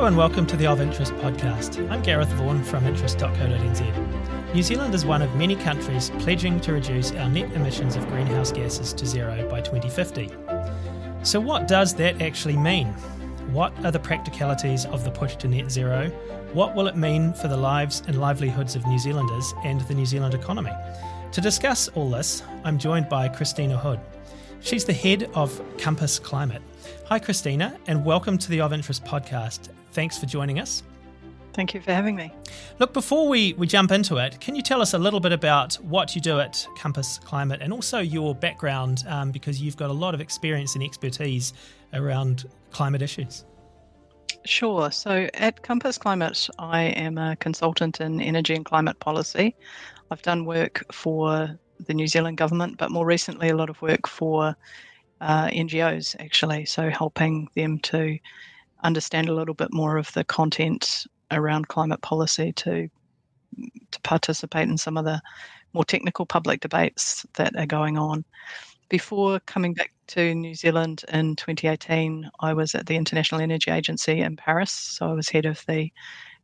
Hello and welcome to the Of Interest podcast. I'm Gareth Vaughan from interest.co.nz. New Zealand is one of many countries pledging to reduce our net emissions of greenhouse gases to zero by 2050. So what does that actually mean? What are the practicalities of the push to net zero? What will it mean for the lives and livelihoods of New Zealanders and the New Zealand economy? To discuss all this, I'm joined by Christina Hood. She's the head of Compass Climate. Hi Christina, and welcome to the Of Interest podcast. Thanks for joining us. Thank you for having me. Look, before we jump into it, can you tell us a little bit about what you do at Compass Climate and also your background, because you've got a lot of experience and expertise around climate issues? Sure. So at Compass Climate, I am a consultant in energy and climate policy. I've done work for the New Zealand government, but more recently a lot of work for NGOs actually, so helping them to understand a little bit more of the content around climate policy to participate in some of the more technical public debates that are going on. Before coming back to New Zealand in 2018, I was at the International Energy Agency in Paris, so I was head of the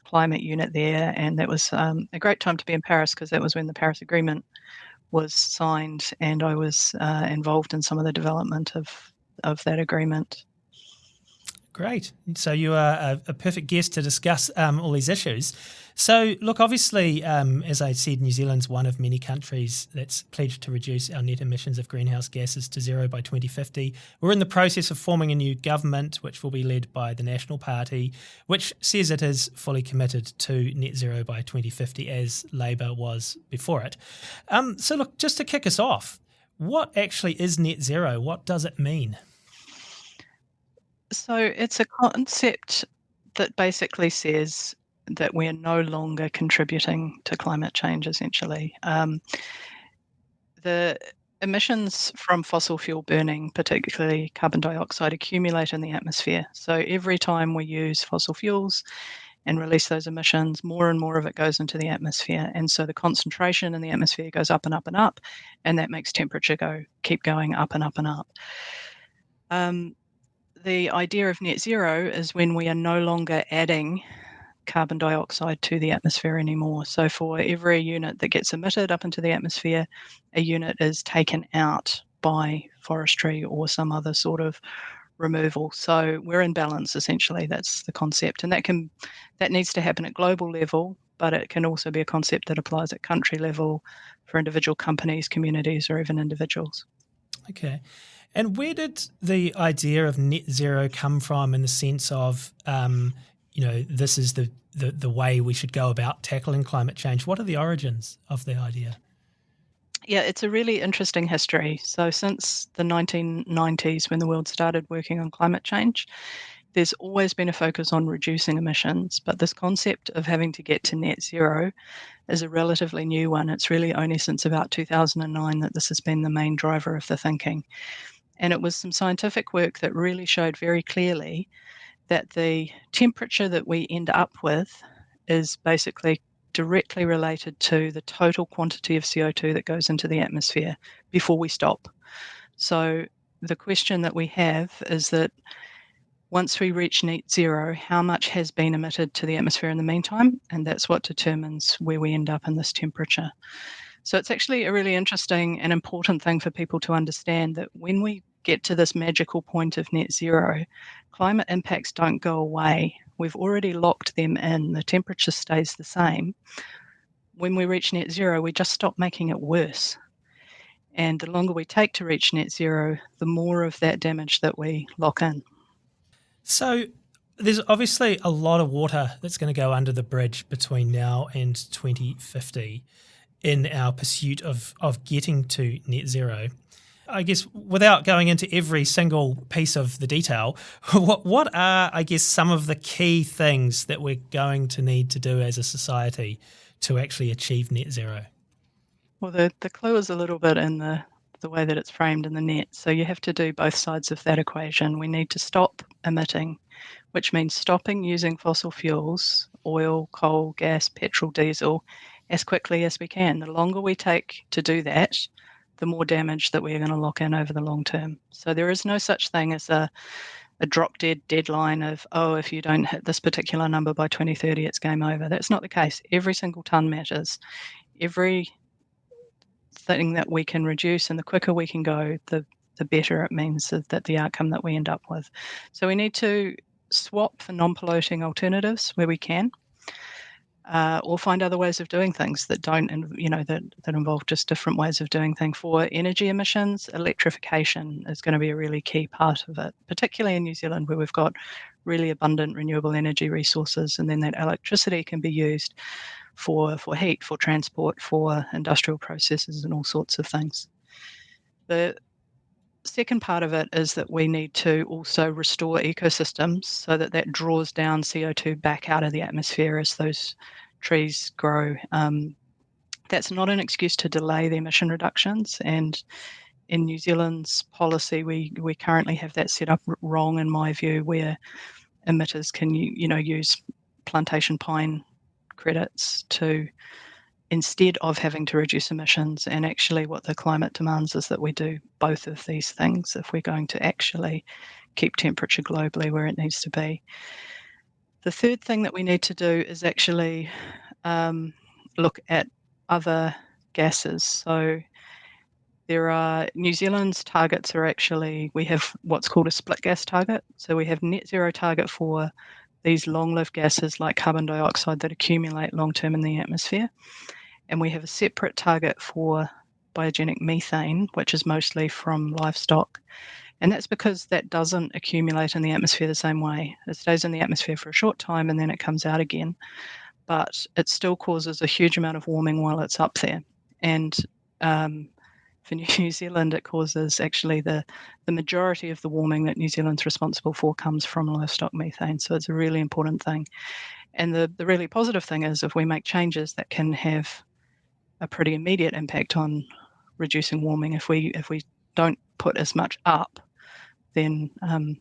climate unit there, and that was a great time to be in Paris because that was when the Paris Agreement was signed, and I was involved in some of the development of that agreement. Great. So you are a perfect guest to discuss all these issues. So look, obviously, as I said, New Zealand's one of many countries that's pledged to reduce our net emissions of greenhouse gases to zero by 2050. We're in the process of forming a new government, which will be led by the National Party, which says it is fully committed to net zero by 2050, as Labour was before it. So look, just to kick us off, what actually is net zero? What does it mean? So it's a concept that basically says that we're no longer contributing to climate change, essentially. The emissions from fossil fuel burning, particularly carbon dioxide, accumulate in the atmosphere. So every time we use fossil fuels and release those emissions, more and more of it goes into the atmosphere. And so the concentration in the atmosphere goes up and up and up, and that makes temperature keep going up and up and up. The idea of net zero is when we are no longer adding carbon dioxide to the atmosphere anymore. So for every unit that gets emitted up into the atmosphere, a unit is taken out by forestry or some other sort of removal. So we're in balance, essentially. That's the concept. And that needs to happen at global level, but it can also be a concept that applies at country level for individual companies, communities, or even individuals. Okay. And where did the idea of net zero come from in the sense of, this is the way we should go about tackling climate change? What are the origins of the idea? Yeah, it's a really interesting history. So since the 1990s, when the world started working on climate change, there's always been a focus on reducing emissions. But this concept of having to get to net zero is a relatively new one. It's really only since about 2009 that this has been the main driver of the thinking. And it was some scientific work that really showed very clearly that the temperature that we end up with is basically directly related to the total quantity of CO2 that goes into the atmosphere before we stop. So the question that we have is that once we reach net zero, how much has been emitted to the atmosphere in the meantime? And that's what determines where we end up in this temperature. So it's actually a really interesting and important thing for people to understand that when we get to this magical point of net zero, climate impacts don't go away. We've already locked them in. The temperature stays the same. When we reach net zero, we just stop making it worse. And the longer we take to reach net zero, the more of that damage that we lock in. So there's obviously a lot of water that's going to go under the bridge between now and 2050 in our pursuit of getting to net zero. I guess without going into every single piece of the detail, what are, I guess, some of the key things that we're going to need to do as a society to actually achieve net zero? Well, the clue is a little bit in the way that it's framed in the net. So you have to do both sides of that equation. We need to stop emitting, which means stopping using fossil fuels, oil, coal, gas, petrol, diesel, as quickly as we can. The longer we take to do that, the more damage that we're going to lock in over the long term. So there is no such thing as a drop-dead deadline of, if you don't hit this particular number by 2030, it's game over. That's not the case. Every single tonne matters. Every thing that we can reduce, and the quicker we can go, the better it means that the outcome that we end up with. So we need to swap for non-polluting alternatives where we can, or find other ways of doing things that don't, that involve just different ways of doing things. For energy emissions, electrification is going to be a really key part of it, particularly in New Zealand, where we've got really abundant renewable energy resources, and then that electricity can be used for heat, for transport, for industrial processes, and all sorts of things. The second part of it is that we need to also restore ecosystems so that draws down CO2 back out of the atmosphere as those trees grow. That's not an excuse to delay the emission reductions, and in New Zealand's policy, we currently have that set up wrong, in my view, where emitters can use plantation pine credits to, instead of having to reduce emissions. And actually what the climate demands is that we do both of these things if we're going to actually keep temperature globally where it needs to be. The third thing that we need to do is actually look at other gases. So New Zealand's targets are actually, we have what's called a split gas target. So we have net zero target for these long-lived gases like carbon dioxide that accumulate long-term in the atmosphere. And we have a separate target for biogenic methane, which is mostly from livestock. And that's because that doesn't accumulate in the atmosphere the same way. It stays in the atmosphere for a short time and then it comes out again. But it still causes a huge amount of warming while it's up there. And for New Zealand, it causes actually the majority of the warming that New Zealand's responsible for comes from livestock methane. So it's a really important thing. And the really positive thing is if we make changes that can have a pretty immediate impact on reducing warming. If we don't put as much up, then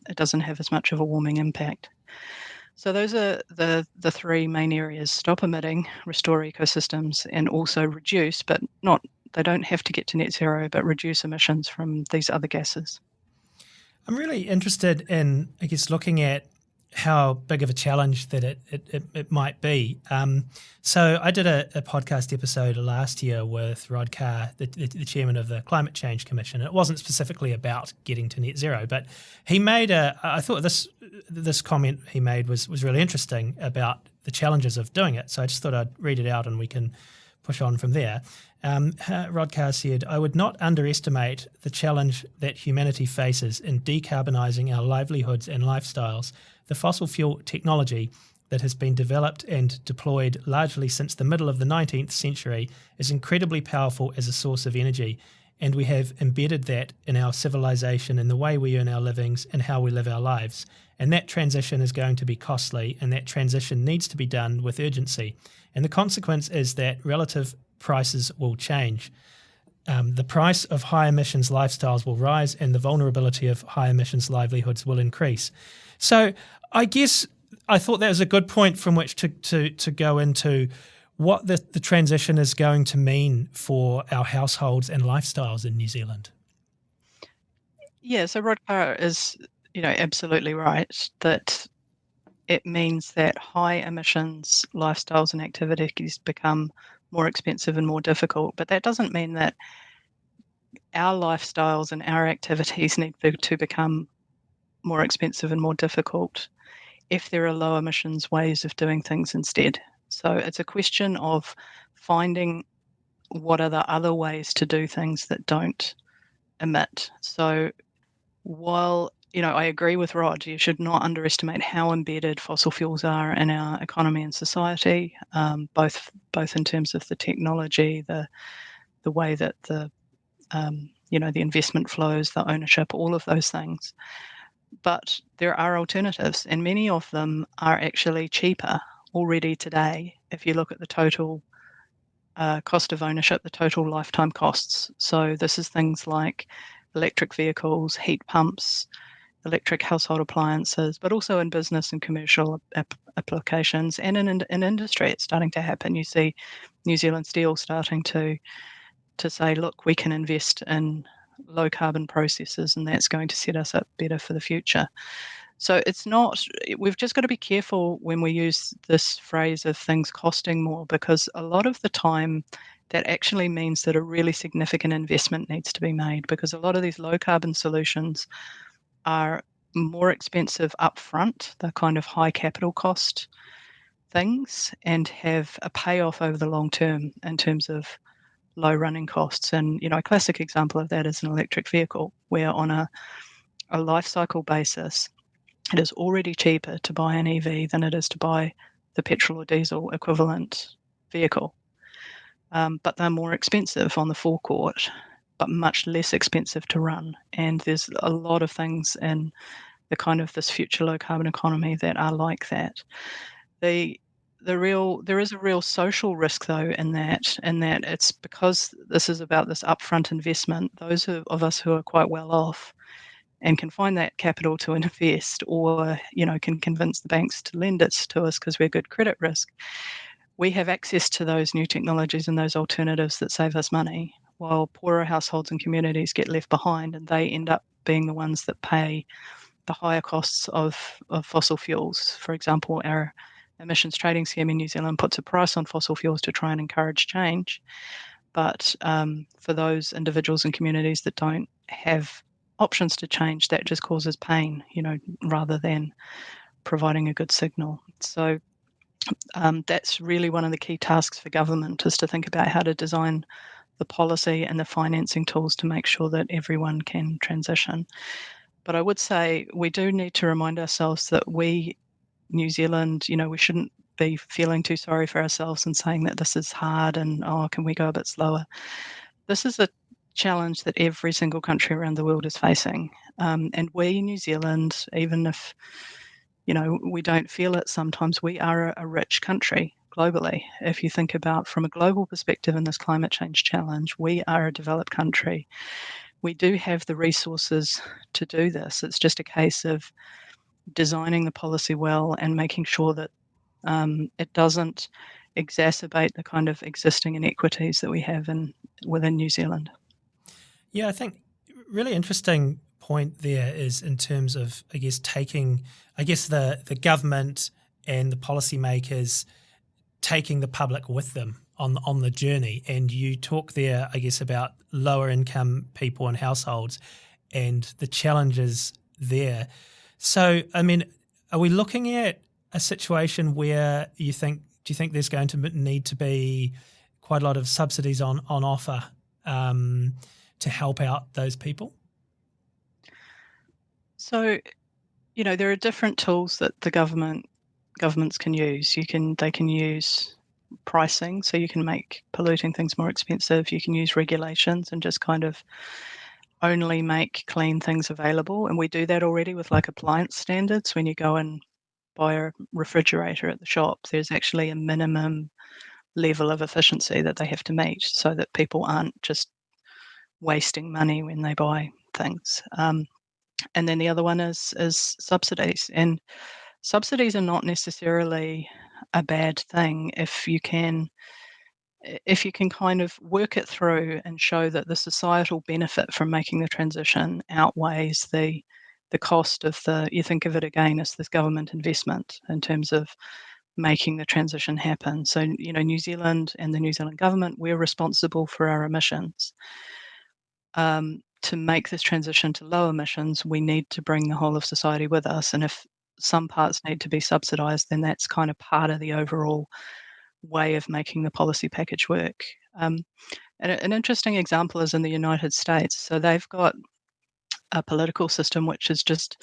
it doesn't have as much of a warming impact. So those are the three main areas: stop emitting, restore ecosystems, and also reduce, but they don't have to get to net zero, but reduce emissions from these other gases. I'm really interested in, I guess, looking at how big of a challenge that it might be. So I did a podcast episode last year with Rod Carr, the chairman of the Climate Change Commission. It wasn't specifically about getting to net zero, but he made I thought this comment he made was really interesting about the challenges of doing it. So I just thought I'd read it out and we can push on from there. Rod Carr said, "I would not underestimate the challenge that humanity faces in decarbonising our livelihoods and lifestyles. The fossil fuel technology that has been developed and deployed largely since the middle of the 19th century is incredibly powerful as a source of energy, and we have embedded that in our civilization, in the way we earn our livings and how we live our lives. And that transition is going to be costly, and that transition needs to be done with urgency. And the consequence is that relative prices will change. The price of high emissions lifestyles will rise, and the vulnerability of high emissions livelihoods will increase." So I guess I thought that was a good point from which to go into what the transition is going to mean for our households and lifestyles in New Zealand. Yeah, so Rod Carr is, absolutely right that it means that high emissions lifestyles and activities become more expensive and more difficult. But that doesn't mean that our lifestyles and our activities need to become more expensive and more difficult if there are low emissions ways of doing things instead. So it's a question of finding what are the other ways to do things that don't emit. So while, I agree with Rod, you should not underestimate how embedded fossil fuels are in our economy and society, both in terms of the technology, the way that the investment flows, the ownership, all of those things. But there are alternatives, and many of them are actually cheaper already today if you look at the total cost of ownership, the total lifetime costs. So this is things like electric vehicles, heat pumps, electric household appliances, but also in business and commercial applications, and in industry it's starting to happen. You see New Zealand Steel starting to say, look, we can invest in low carbon processes, and that's going to set us up better for the future. So it's not, we've just got to be careful when we use this phrase of things costing more, because a lot of the time that actually means that a really significant investment needs to be made, because a lot of these low carbon solutions are more expensive upfront. They're kind of high capital cost things and have a payoff over the long term in terms of low running costs. And, a classic example of that is an electric vehicle, where on a life cycle basis, it is already cheaper to buy an EV than it is to buy the petrol or diesel equivalent vehicle. But they're more expensive on the forecourt, but much less expensive to run. And there's a lot of things in the kind of this future low carbon economy that are like that. There is a real social risk though in that it's because this is about this upfront investment. Those of us who are quite well off and can find that capital to invest, or can convince the banks to lend it to us because we're good credit risk, we have access to those new technologies and those alternatives that save us money, while poorer households and communities get left behind, and they end up being the ones that pay the higher costs of fossil fuels. For example, our emissions trading scheme in New Zealand puts a price on fossil fuels to try and encourage change. But for those individuals and communities that don't have options to change, that just causes pain, rather than providing a good signal. So that's really one of the key tasks for government, is to think about how to design the policy and the financing tools to make sure that everyone can transition. But I would say we do need to remind ourselves that we, New Zealand, we shouldn't be feeling too sorry for ourselves and saying that this is hard and, can we go a bit slower? This is a challenge that every single country around the world is facing. And we, New Zealand, even if, we don't feel it sometimes, we are a rich country globally. If you think about from a global perspective in this climate change challenge, we are a developed country. We do have the resources to do this. It's just a case of designing the policy well and making sure that it doesn't exacerbate the kind of existing inequities that we have within New Zealand. Yeah, I think really interesting point there is in terms of, I guess, taking, the government and the policymakers taking the public with them on the journey. And you talk there, I guess, about lower income people and households and the challenges there. So, I mean, are we looking at a situation where do you think there's going to need to be quite a lot of subsidies on offer to help out those people? So, there are different tools that the governments can use. They can use pricing, so you can make polluting things more expensive. You can use regulations and just kind of only make clean things available. And we do that already with like appliance standards. When you go and buy a refrigerator at the shop, there's actually a minimum level of efficiency that they have to meet so that people aren't just wasting money when they buy things. And then the other one is subsidies. And subsidies are not necessarily a bad thing if you can kind of work it through and show that the societal benefit from making the transition outweighs the cost of you think of it again as this government investment in terms of making the transition happen. So, New Zealand and the New Zealand government, we're responsible for our emissions. To make this transition to low emissions, we need to bring the whole of society with us. And if some parts need to be subsidised, then that's kind of part of the overall way of making the policy package work. And an interesting example is in the United States. So they've got a political system which is just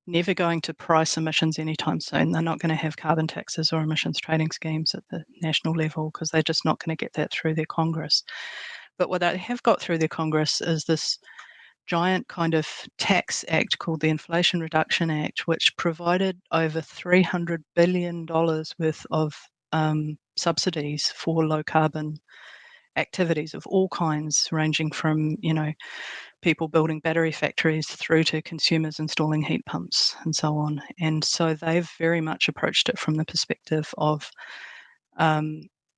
never going to price emissions anytime soon. They're not going to have carbon taxes or emissions trading schemes at the national level because they're just not going to get that through their Congress. But what they have got through their Congress is this giant kind of tax act called the Inflation Reduction Act, which provided over $300 billion worth of subsidies for low carbon activities of all kinds, ranging from, people building battery factories through to consumers installing heat pumps and so on. And so they've very much approached it from the perspective of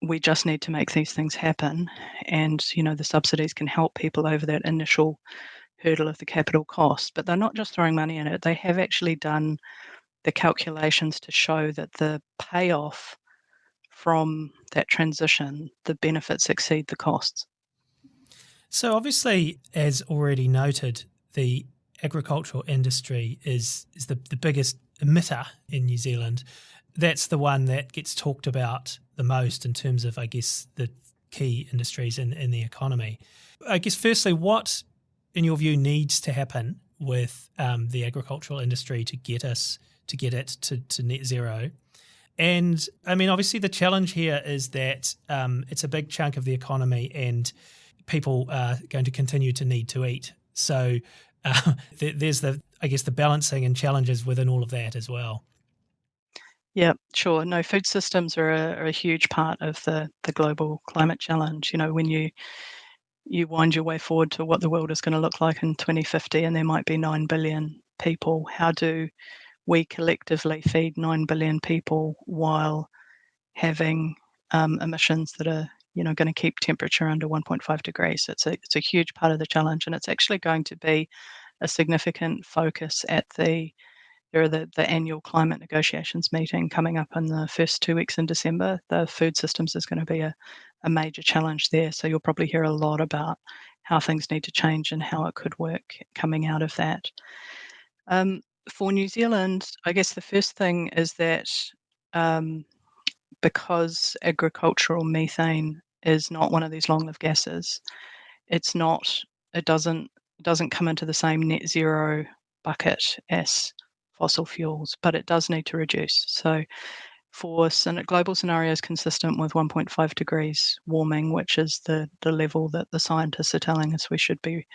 we just need to make these things happen. And, the subsidies can help people over that initial hurdle of the capital cost. But they're not just throwing money in it. They have actually done the calculations to show that the payoff from that transition, the benefits exceed the costs. So obviously, as already noted, the agricultural industry is the biggest emitter in New Zealand. That's the one that gets talked about the most in terms of, I guess, the key industries in the economy. I guess, firstly, what, in your view, needs to happen with the agricultural industry to get it to net zero? And I mean, obviously, the challenge here is that it's a big chunk of the economy, and people are going to continue to need to eat. So there's the balancing and challenges within all of that as well. Yeah, sure. No, food systems are a huge part of the global climate challenge. You know, when you wind your way forward to what the world is going to look like in 2050, and there might be 9 billion people, how do we collectively feed 9 billion people while having emissions that are, you know, going to keep temperature under 1.5 degrees? It's a huge part of the challenge, and it's actually going to be a significant focus at the annual climate negotiations meeting coming up in the first 2 weeks in December. The food systems is going to be a major challenge there. So you'll probably hear a lot about how things need to change and how it could work coming out of that. For New Zealand, I guess the first thing is that because agricultural methane is not one of these long-lived gases, it doesn't come into the same net zero bucket as fossil fuels, but it does need to reduce. So for global scenarios consistent with 1.5 degrees warming, which is the level that the scientists are telling us we should be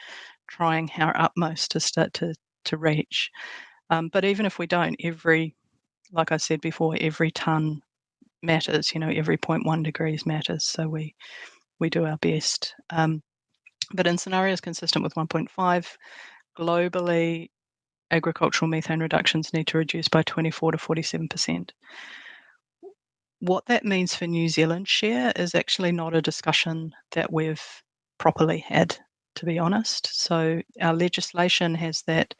trying our utmost to start to reach. But even if we don't, like I said before, every tonne matters. You know, every 0.1 degrees matters. So we do our best. But in scenarios consistent with 1.5, globally, agricultural methane reductions need to reduce by 24 to 47%. What that means for New Zealand's share is actually not a discussion that we've properly had, to be honest. So our legislation has that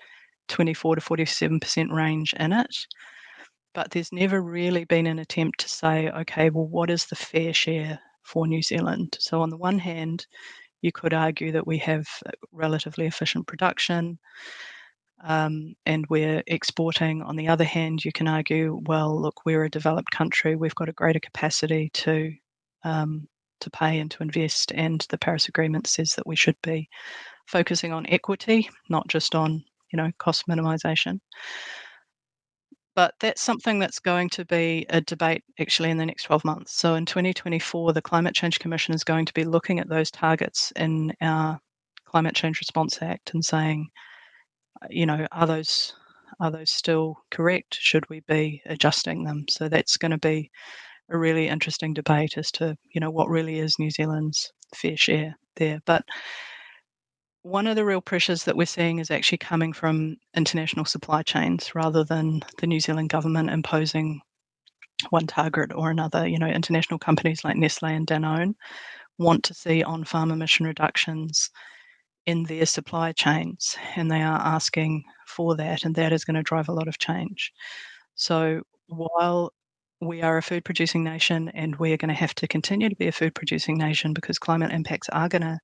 24 to 47% range in it, but there's never really been an attempt to say, okay, well, what is the fair share for New Zealand? So on the one hand, you could argue that we have relatively efficient production, and we're exporting. On the other hand, you can argue, well, look, we're a developed country. We've got a greater capacity to pay and to invest, and the Paris Agreement says that we should be focusing on equity, not just on, you know, cost minimization. But that's something that's going to be a debate actually in the next 12 months. So in 2024, the Climate Change Commission is going to be looking at those targets in our Climate Change Response Act and saying, you know, are those still correct? Should we be adjusting them? So that's going to be a really interesting debate as to, you know, what really is New Zealand's fair share there. But one of the real pressures that we're seeing is actually coming from international supply chains rather than the New Zealand government imposing one target or another. You know, international companies like Nestle and Danone want to see on-farm emission reductions in their supply chains, and they are asking for that, and that is going to drive a lot of change. So while we are a food producing nation and we are going to have to continue to be a food producing nation because climate impacts are going to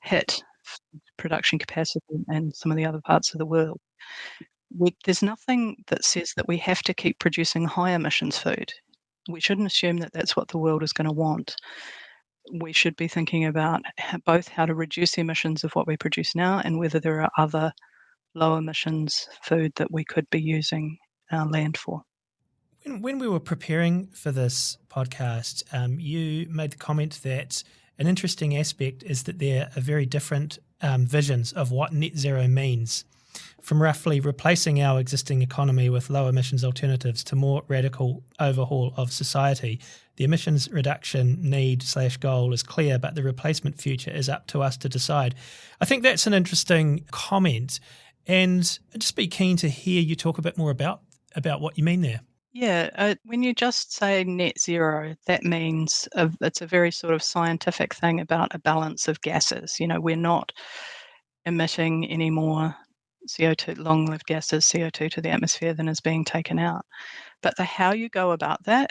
hit production capacity and some of the other parts of the world, there's nothing that says that we have to keep producing high emissions food. We shouldn't assume that that's what the world is going to want. We should be thinking about both how to reduce the emissions of what we produce now and whether there are other low emissions food that we could be using our land for. When we were preparing for this podcast, you made the comment that an interesting aspect is that there are very different visions of what net zero means, from roughly replacing our existing economy with low emissions alternatives to more radical overhaul of society. The emissions reduction need/goal is clear, but the replacement future is up to us to decide. I think that's an interesting comment, and I'd just be keen to hear you talk a bit more about what you mean there. Yeah, when you just say net zero, that means it's a very sort of scientific thing about a balance of gases. You know, we're not emitting any more CO2, long-lived gases, CO2 to the atmosphere than is being taken out. But how you go about that,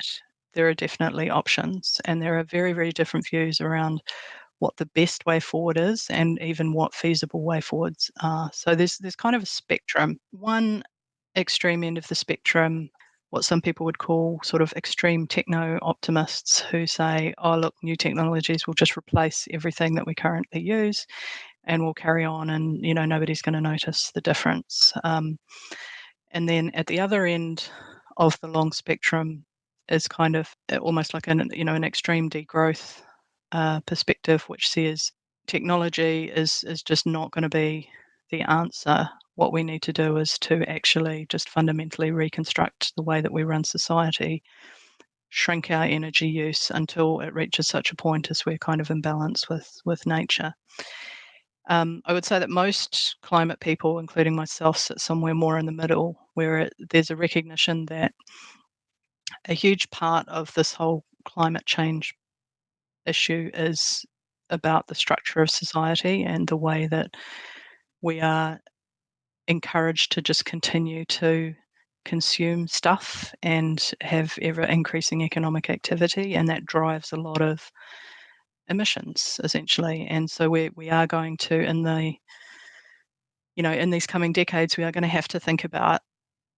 there are definitely options, and there are very, very different views around what the best way forward is and even what feasible way forwards are. So there's kind of a spectrum. One extreme end of the spectrum, what some people would call sort of extreme techno-optimists who say, oh, look, new technologies will just replace everything that we currently use and we'll carry on and, nobody's going to notice the difference. And then at the other end of the long spectrum is kind of almost like an extreme degrowth perspective, which says technology is just not going to be the answer. What we need to do is to actually just fundamentally reconstruct the way that we run society, shrink our energy use until it reaches such a point as we're kind of in balance with nature. I would say that most climate people, including myself, sit somewhere more in the middle, where there's a recognition that a huge part of this whole climate change issue is about the structure of society and the way that we are encouraged to just continue to consume stuff and have ever increasing economic activity, and that drives a lot of emissions essentially. And so we are going to, in these coming decades, we are going to have to think about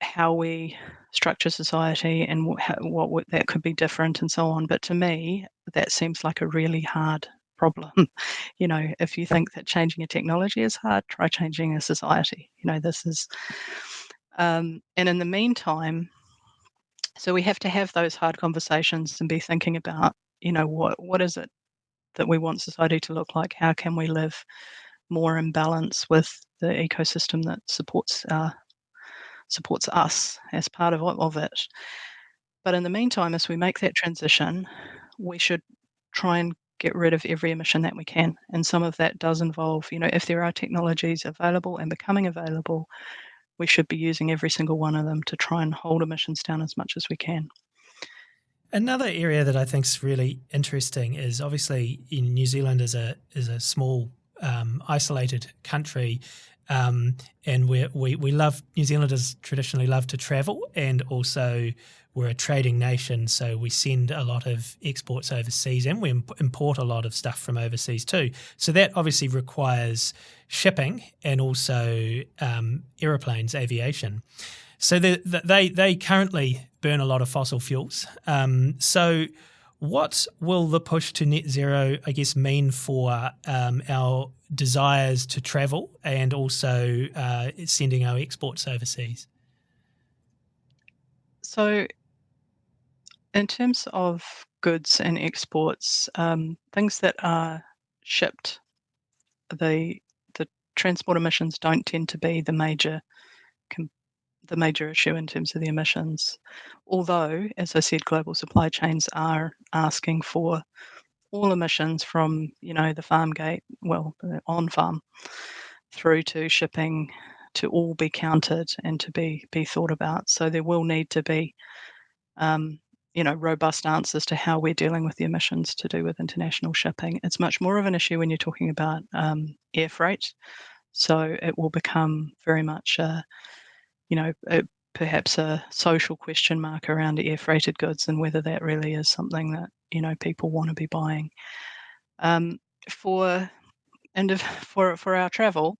how we structure society and what that could be different and so on. But to me, that seems like a really hard problem. If you think that changing a technology is hard, try changing a society. This is, and in the meantime, so we have to have those hard conversations and be thinking about, what is it that we want society to look like? How can we live more in balance with the ecosystem that supports us as part of it. But in the meantime, as we make that transition, we should try and get rid of every emission that we can. And some of that does involve, if there are technologies available and becoming available, we should be using every single one of them to try and hold emissions down as much as we can. Another area that I think is really interesting is obviously in New Zealand is a small isolated country. And we love, New Zealanders traditionally love to travel, and also we're a trading nation, so we send a lot of exports overseas and we import a lot of stuff from overseas too. So that obviously requires shipping and also aeroplanes, aviation. So they currently burn a lot of fossil fuels. So what will the push to net zero, I guess, mean for our desires to travel and also sending our exports overseas? So in terms of goods and exports, things that are shipped, the transport emissions don't tend to be the major issue in terms of the emissions. Although, as I said, global supply chains are asking for all emissions from, the farm gate, on farm, through to shipping, to all be counted and to be thought about. So there will need to be, robust answers to how we're dealing with the emissions to do with international shipping. It's much more of an issue when you're talking about air freight. So it will become very much perhaps a social question mark around air freighted goods and whether that really is something that, people want to be buying. For our travel,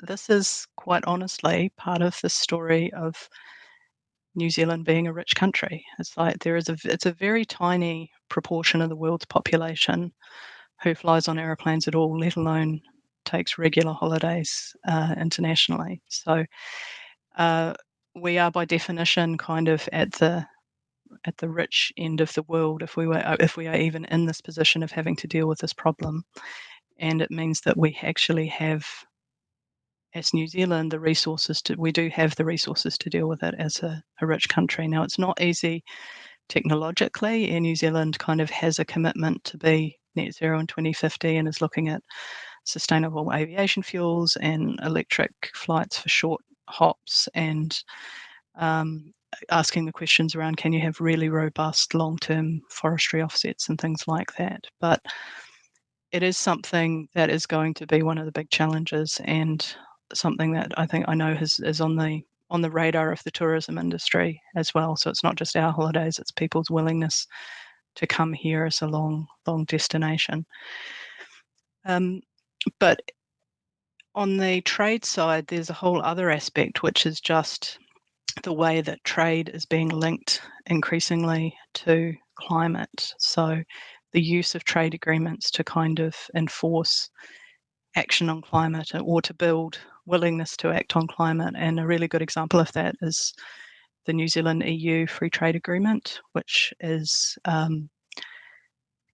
this is quite honestly part of the story of New Zealand being a rich country. It's like it's a very tiny proportion of the world's population who flies on aeroplanes at all, let alone takes regular holidays internationally. So we are by definition kind of at the rich end of the world if we are even in this position of having to deal with this problem. And it means that we actually have, as New Zealand, we do have the resources to deal with it as a rich country. Now, it's not easy technologically. Air New Zealand kind of has a commitment to be net zero in 2050 and is looking at sustainable aviation fuels and electric flights for short hops and asking the questions around, can you have really robust long-term forestry offsets and things like that? But it is something that is going to be one of the big challenges, and something that I know is on the radar of the tourism industry as well. So it's not just our holidays; it's people's willingness to come here as a long destination. But on the trade side, there's a whole other aspect, which is just the way that trade is being linked increasingly to climate. So the use of trade agreements to kind of enforce action on climate, or to build willingness to act on climate. And a really good example of that is the New Zealand EU Free Trade Agreement, which is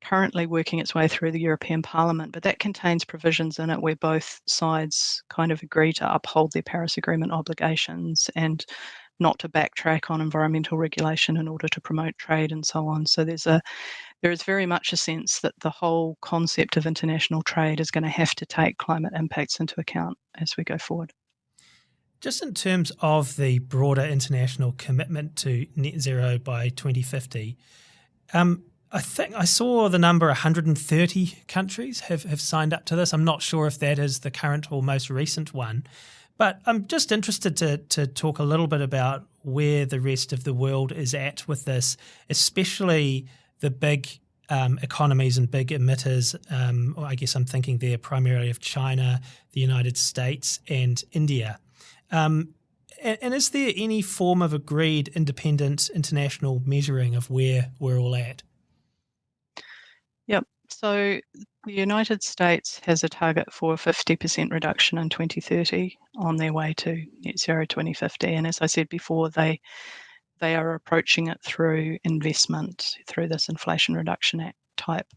currently working its way through the European Parliament, but that contains provisions in it where both sides kind of agree to uphold their Paris Agreement obligations and not to backtrack on environmental regulation in order to promote trade and so on. So there is very much a sense that the whole concept of international trade is going to have to take climate impacts into account as we go forward. Just in terms of the broader international commitment to net zero by 2050, I think I saw the number 130 countries have signed up to this. I'm not sure if that is the current or most recent one, but I'm just interested to talk a little bit about where the rest of the world is at with this, especially the big economies and big emitters. I guess I'm thinking there primarily of China, the United States, and India. And is there any form of agreed independent international measuring of where we're all at? Yep. So the United States has a target for a 50% reduction in 2030 on their way to net zero 2050. And as I said before, they are approaching it through investment, through this Inflation Reduction Act type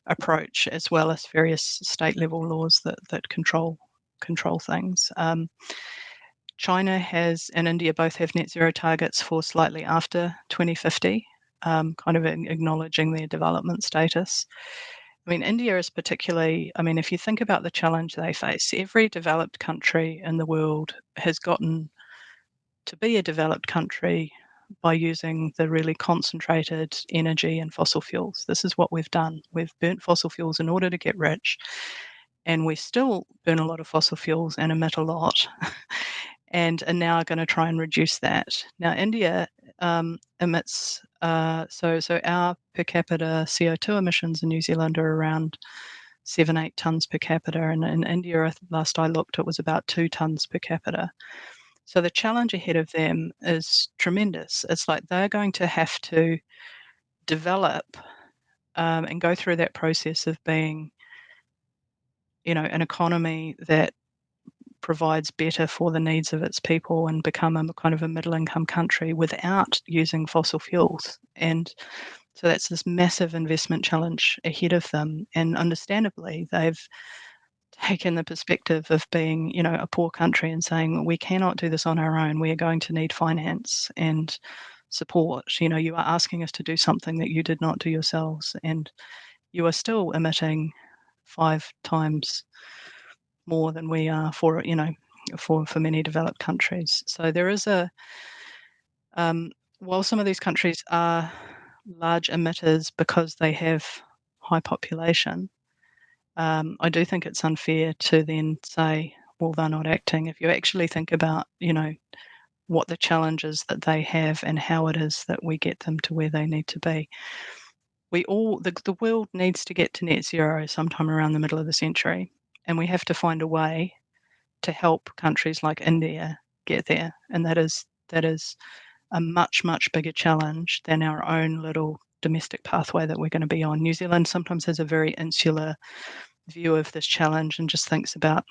approach, as well as various state level laws that control things. China and India both have net zero targets for slightly after 2050. Kind of acknowledging their development status. I mean, India is particularly, if you think about the challenge they face, every developed country in the world has gotten to be a developed country by using the really concentrated energy and fossil fuels. This is what we've done. We've burnt fossil fuels in order to get rich, and we still burn a lot of fossil fuels and emit a lot, and are now going to try and reduce that. Now, India emits, so our per capita CO2 emissions in New Zealand are around 7-8 tonnes per capita, and in India, last I looked, it was about 2 tonnes per capita. So the challenge ahead of them is tremendous. It's like they're going to have to develop and go through that process of being, an economy that provides better for the needs of its people and become a kind of a middle-income country without using fossil fuels. And so that's this massive investment challenge ahead of them. And understandably, they've taken the perspective of being, a poor country and saying, we cannot do this on our own. We are going to need finance and support. You are asking us to do something that you did not do yourselves, and you are still emitting 5 times more than we are for many developed countries. So there is while some of these countries are large emitters because they have high population, I do think it's unfair to then say, well, they're not acting. If you actually think about, what the challenges that they have and how it is that we get them to where they need to be. The world needs to get to net zero sometime around the middle of the century, and we have to find a way to help countries like India get there. And that is a much, much bigger challenge than our own little domestic pathway that we're going to be on. New Zealand sometimes has a very insular view of this challenge and just thinks about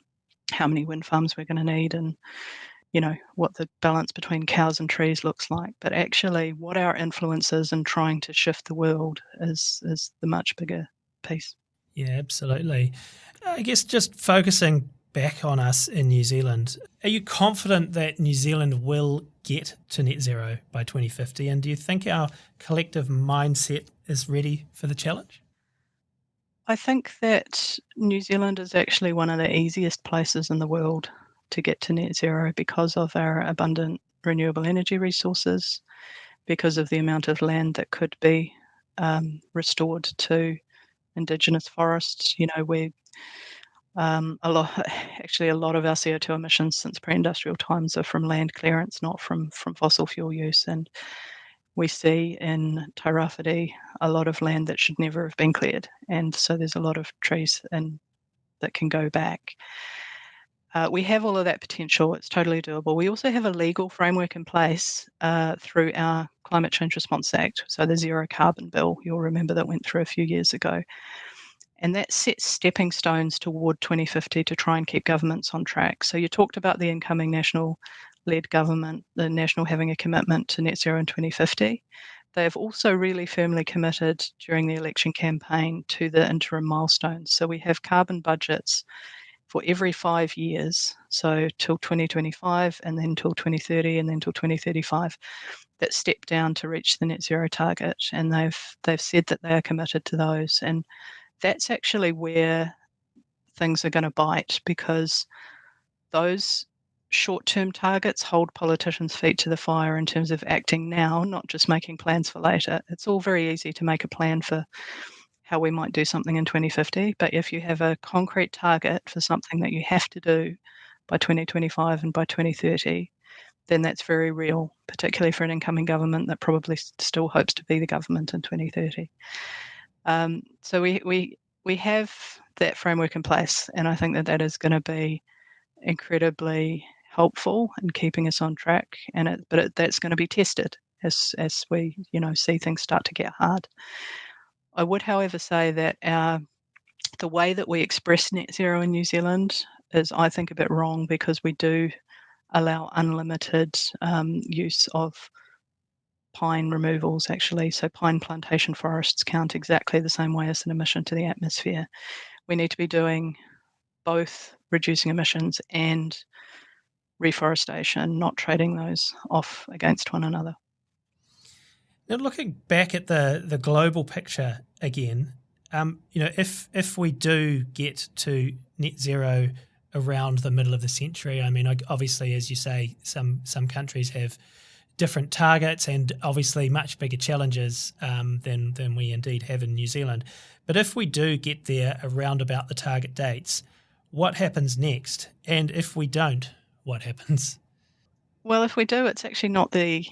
how many wind farms we're going to need and what the balance between cows and trees looks like. But actually what our influence is in trying to shift the world is the much bigger piece. Yeah, absolutely. I guess just focusing back on us in New Zealand, are you confident that New Zealand will get to net zero by 2050? And do you think our collective mindset is ready for the challenge? I think that New Zealand is actually one of the easiest places in the world to get to net zero because of our abundant renewable energy resources, because of the amount of land that could be restored to indigenous forests. We a lot of our CO2 emissions since pre-industrial times are from land clearance, not from fossil fuel use. And we see in Tairāwhiti a lot of land that should never have been cleared, and so there's a lot of trees that can go back. We have all of that potential. It's totally doable. We also have a legal framework in place through our Climate Change Response Act, so the Zero Carbon Bill. You'll remember that went through a few years ago. And that sets stepping stones toward 2050 to try and keep governments on track. So you talked about the incoming national-led government, the national having a commitment to net zero in 2050. They have also really firmly committed during the election campaign to the interim milestones. So we have carbon budgets for every 5 years, so till 2025, and then till 2030, and then till 2035, that step down to reach the net zero target. And they've said that they are committed to those. And that's actually where things are going to bite, because those short-term targets hold politicians' feet to the fire in terms of acting now, not just making plans for later. It's all very easy to make a plan for how we might do something in 2050, but if you have a concrete target for something that you have to do by 2025 and by 2030, then that's very real, particularly for an incoming government that probably still hopes to be the government in 2030. So we have that framework in place, and I think that is going to be incredibly helpful in keeping us on track. But that's going to be tested as we see things start to get hard. I would, however, say that the way that we express net zero in New Zealand is, I think, a bit wrong, because we do allow unlimited use of pine removals, actually. So pine plantation forests count exactly the same way as an emission to the atmosphere. We need to be doing both reducing emissions and reforestation, not trading those off against one another. Now, looking back at the global picture again, if we do get to net zero around the middle of the century, I mean, obviously, as you say, some countries have different targets and obviously much bigger challenges than we indeed have in New Zealand. But if we do get there around about the target dates, what happens next? And if we don't, what happens? Well, if we do, it's actually not the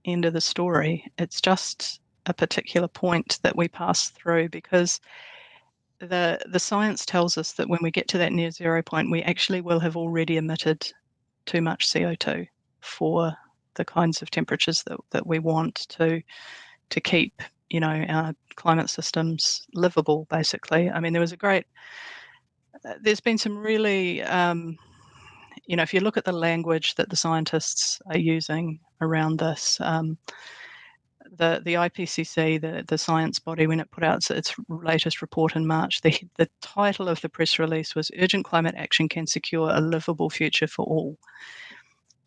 end of the story. It's just a particular point that we pass through, because the science tells us that when we get to that near zero point, we actually will have already emitted too much CO2 for the kinds of temperatures that we want to keep, our climate systems livable, basically. I mean, there's been some really, if you look at the language that the scientists are using around this, the IPCC, the science body, when it put out its latest report in March, the title of the press release was "Urgent Climate Action Can Secure a Livable Future for All,"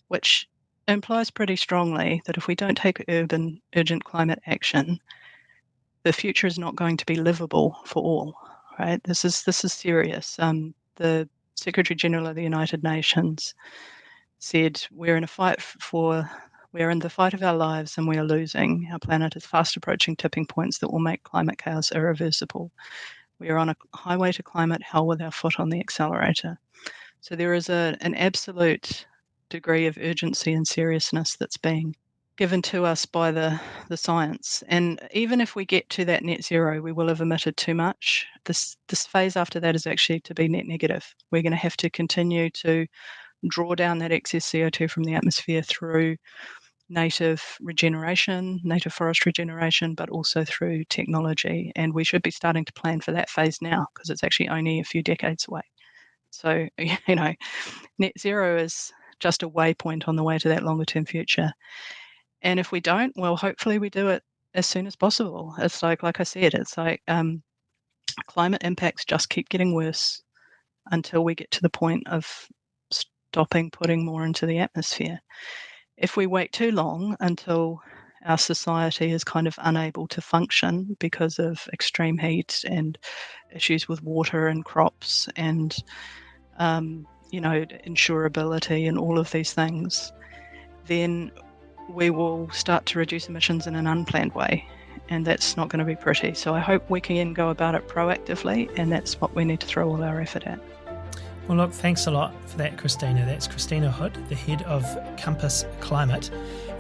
which implies pretty strongly that if we don't take urgent climate action, the future is not going to be livable for all. Right? This is serious. The Secretary General of the United Nations said, "We're in the fight of our lives, and we are losing. Our planet is fast approaching tipping points that will make climate chaos irreversible. We are on a highway to climate hell with our foot on the accelerator." So there is an absolute degree of urgency and seriousness that's being given to us by the science. And even if we get to that net zero, we will have emitted too much. This phase after that is actually to be net negative. We're going to have to continue to draw down that excess CO2 from the atmosphere through native forest regeneration, but also through technology. And we should be starting to plan for that phase now, because it's actually only a few decades away. So, net zero is just a waypoint on the way to that longer term future. And if we don't, well, hopefully we do it as soon as possible. It's like I said, it's like climate impacts just keep getting worse until we get to the point of stopping putting more into the atmosphere. If we wait too long until our society is kind of unable to function because of extreme heat and issues with water and crops and insurability and all of these things, then we will start to reduce emissions in an unplanned way. and that's not going to be pretty. So I hope we can go about it proactively, and that's what we need to throw all our effort at. Well, look, thanks a lot for that, Christina. That's Christina Hood, the head of Compass Climate.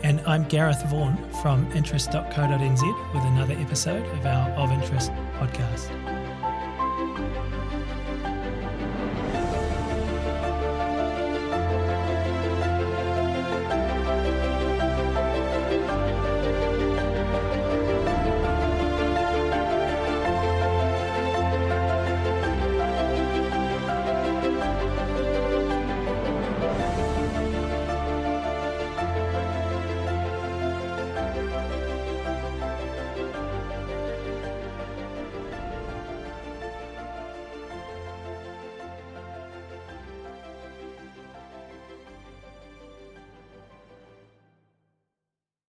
And I'm Gareth Vaughan from interest.co.nz with another episode of our Of Interest podcast.